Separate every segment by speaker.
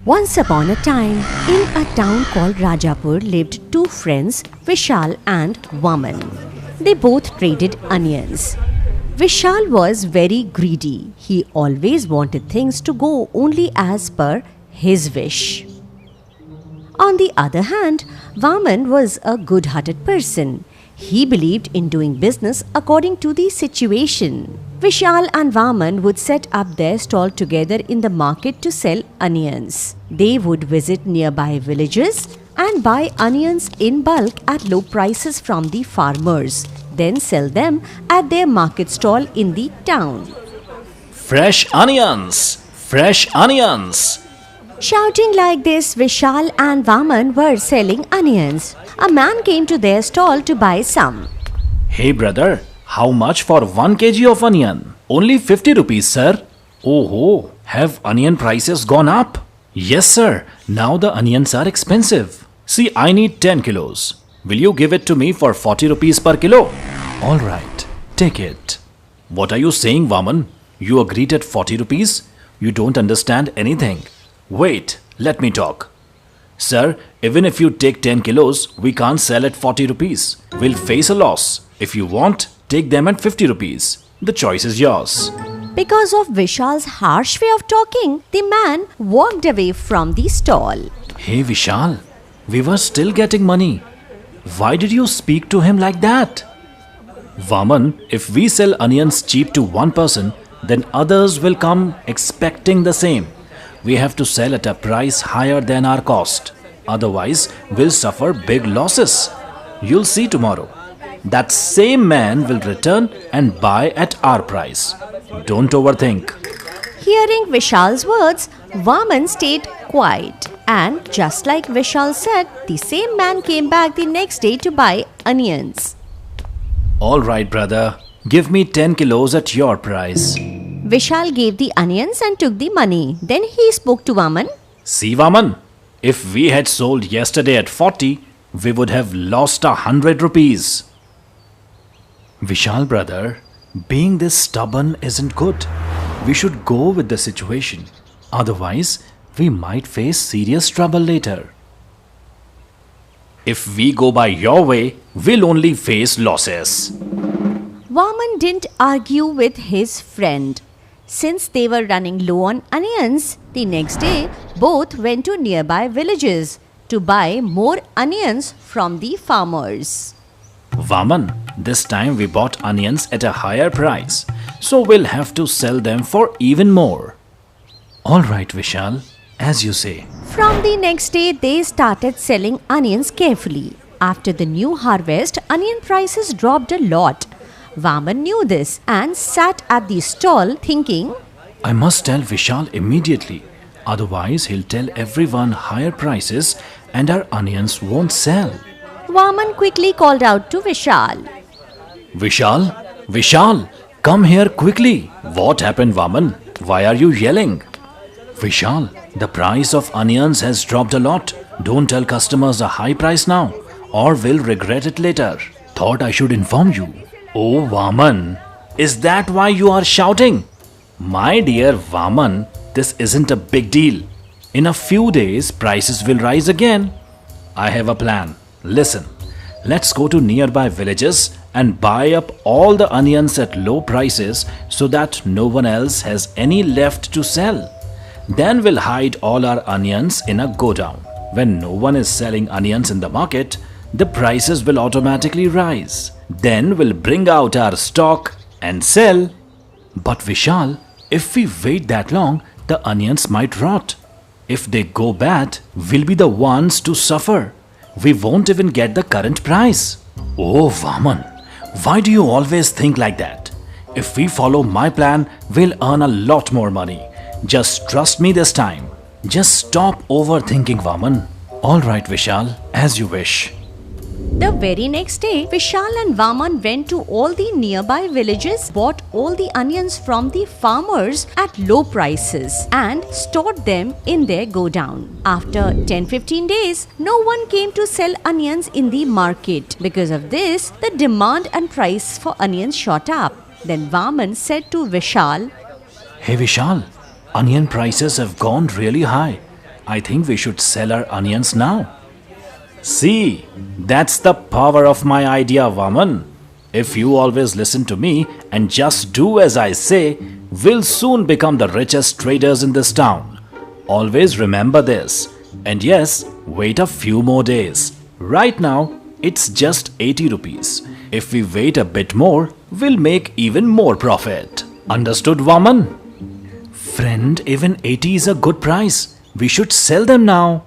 Speaker 1: Once upon a time, in a town called Rajapur lived two friends, Vishal and Vaman. They both traded onions. Vishal was very greedy. He always wanted things to go only as per his wish. On the other hand, Vaman was a good-hearted person. He believed in doing business according to the situation. Vishal and Vaman would set up their stall together in the market to sell onions. They would visit nearby villages and buy onions in bulk at low prices from the farmers, then sell them at their market stall in the town.
Speaker 2: Fresh onions! Fresh onions!
Speaker 1: Shouting like this, Vishal and Vaman were selling onions. A man came to their stall to buy some.
Speaker 2: Hey brother, how much for 1 kg of onion? Only 50 rupees, sir. Oh, have onion prices gone up? Yes, sir. Now the onions are expensive. See, I need 10 kilos. Will you give it to me for 40 rupees per kilo? All right, take it. What are you saying, Vaman? You agreed at 40 rupees? You don't understand anything. Wait, let me talk. Sir, even if you take 10 kilos, we can't sell at 40 rupees. We'll face a loss. If you want, take them at 50 rupees. The choice is yours.
Speaker 1: Because of Vishal's harsh way of talking, the man walked away from the stall.
Speaker 2: Hey Vishal, we were still getting money. Why did you speak to him like that? Vaman, if we sell onions cheap to one person, then others will come expecting the same. We have to sell at a price higher than our cost. Otherwise, we'll suffer big losses. You'll see tomorrow. That same man will return and buy at our price. Don't overthink.
Speaker 1: Hearing Vishal's words, Vaman stayed quiet. And just like Vishal said, the same man came back the next day to buy onions.
Speaker 2: All right, brother. Give me 10 kilos at your price.
Speaker 1: Vishal gave the onions and took the money. Then he spoke to Vaman.
Speaker 2: See, Vaman, if we had sold yesterday at 40, we would have lost 100 rupees. Vishal, brother, being this stubborn isn't good. We should go with the situation. Otherwise, we might face serious trouble later. If we go by your way, we'll only face losses.
Speaker 1: Vaman didn't argue with his friend. Since they were running low on onions, the next day both went to nearby villages to buy more onions from the farmers.
Speaker 2: Vaman, this time we bought onions at a higher price, so we'll have to sell them for even more. All right, Vishal, as you say.
Speaker 1: From the next day, they started selling onions carefully. After the new harvest, onion prices dropped a lot. Vaman knew this and sat at the stall thinking,
Speaker 2: I must tell Vishal immediately. Otherwise, he'll tell everyone higher prices and our onions won't sell.
Speaker 1: Vaman quickly called out to Vishal.
Speaker 2: Vishal? Vishal! Come here quickly! What happened, Vaman? Why are you yelling? Vishal, the price of onions has dropped a lot. Don't tell customers a high price now, or we'll regret it later. Thought I should inform you. Oh, Vaman, is that why you are shouting? My dear Vaman, this isn't a big deal. In a few days, prices will rise again. I have a plan. Listen, let's go to nearby villages and buy up all the onions at low prices so that no one else has any left to sell. Then we'll hide all our onions in a godown. When no one is selling onions in the market, the prices will automatically rise. Then we'll bring out our stock and sell. But Vishal, if we wait that long, the onions might rot. If they go bad, we'll be the ones to suffer. We won't even get the current price. Oh Vaman, why do you always think like that? If we follow my plan, we'll earn a lot more money. Just trust me this time. Just stop overthinking, Vaman. All right, Vishal, as you wish.
Speaker 1: The very next day, Vishal and Vaman went to all the nearby villages, bought all the onions from the farmers at low prices and stored them in their godown. After 10-15 days, no one came to sell onions in the market. Because of this, the demand and price for onions shot up. Then Vaman said to Vishal,
Speaker 2: Hey Vishal, onion prices have gone really high. I think we should sell our onions now. See, that's the power of my idea, Vaman. If you always listen to me and just do as I say, we'll soon become the richest traders in this town. Always remember this. And yes, wait a few more days. Right now, it's just 80 rupees. If we wait a bit more, we'll make even more profit. Understood, Vaman? Friend, even 80 is a good price. We should sell them now.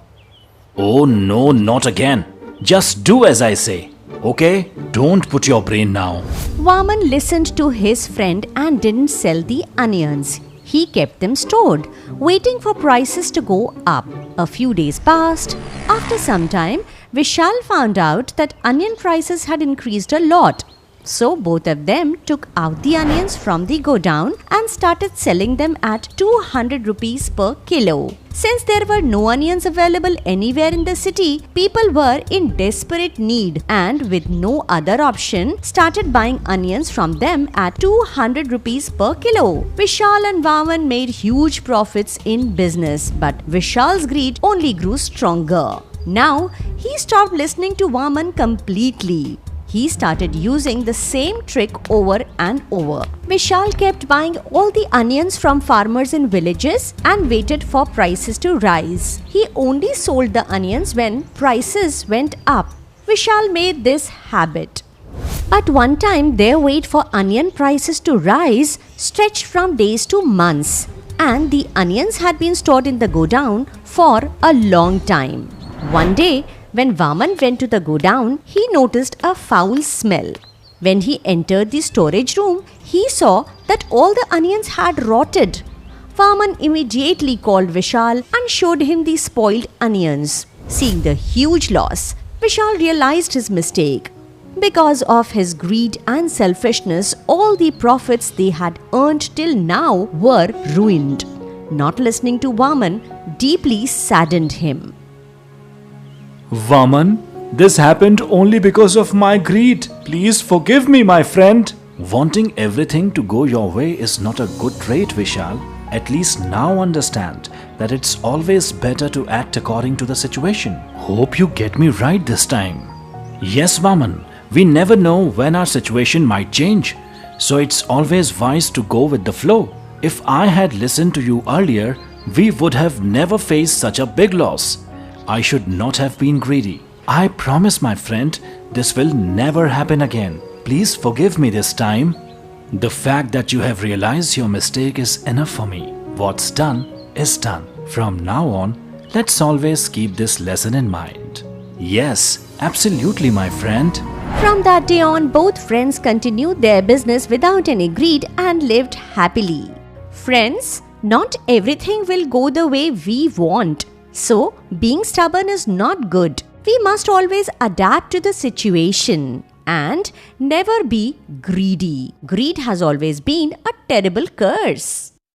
Speaker 2: Oh no, not again. Just do as I say. Okay? Don't put your brain now.
Speaker 1: Vaman listened to his friend and didn't sell the onions. He kept them stored, waiting for prices to go up. A few days passed. After some time, Vishal found out that onion prices had increased a lot. So both of them took out the onions from the godown and started selling them at 200 rupees per kilo. Since there were no onions available anywhere in the city, people were in desperate need and with no other option started buying onions from them at 200 rupees per kilo. Vishal and Vaman made huge profits in business, but Vishal's greed only grew stronger. Now, he stopped listening to Vaman completely. He started using the same trick over and over. Vishal kept buying all the onions from farmers in villages and waited for prices to rise. He only sold the onions when prices went up. Vishal made this habit. But one time their wait for onion prices to rise stretched from days to months, and the onions had been stored in the godown for a long time. One day, when Vaman went to the godown, he noticed a foul smell. When he entered the storage room, he saw that all the onions had rotted. Vaman immediately called Vishal and showed him the spoiled onions. Seeing the huge loss, Vishal realized his mistake. Because of his greed and selfishness, all the profits they had earned till now were ruined. Not listening to Vaman deeply saddened him.
Speaker 2: Vaman, this happened only because of my greed. Please forgive me, my friend. Wanting everything to go your way is not a good trait, Vishal. At least now understand that it's always better to act according to the situation. Hope you get me right this time. Yes, Vaman, we never know when our situation might change. So it's always wise to go with the flow. If I had listened to you earlier, we would have never faced such a big loss. I should not have been greedy. I promise, my friend, this will never happen again. Please forgive me this time. The fact that you have realized your mistake is enough for me. What's done is done. From now on, let's always keep this lesson in mind. Yes, absolutely, my friend.
Speaker 1: From that day on, both friends continued their business without any greed and lived happily. Friends, not everything will go the way we want. So, being stubborn is not good. We must always adapt to the situation and never be greedy. Greed has always been a terrible curse.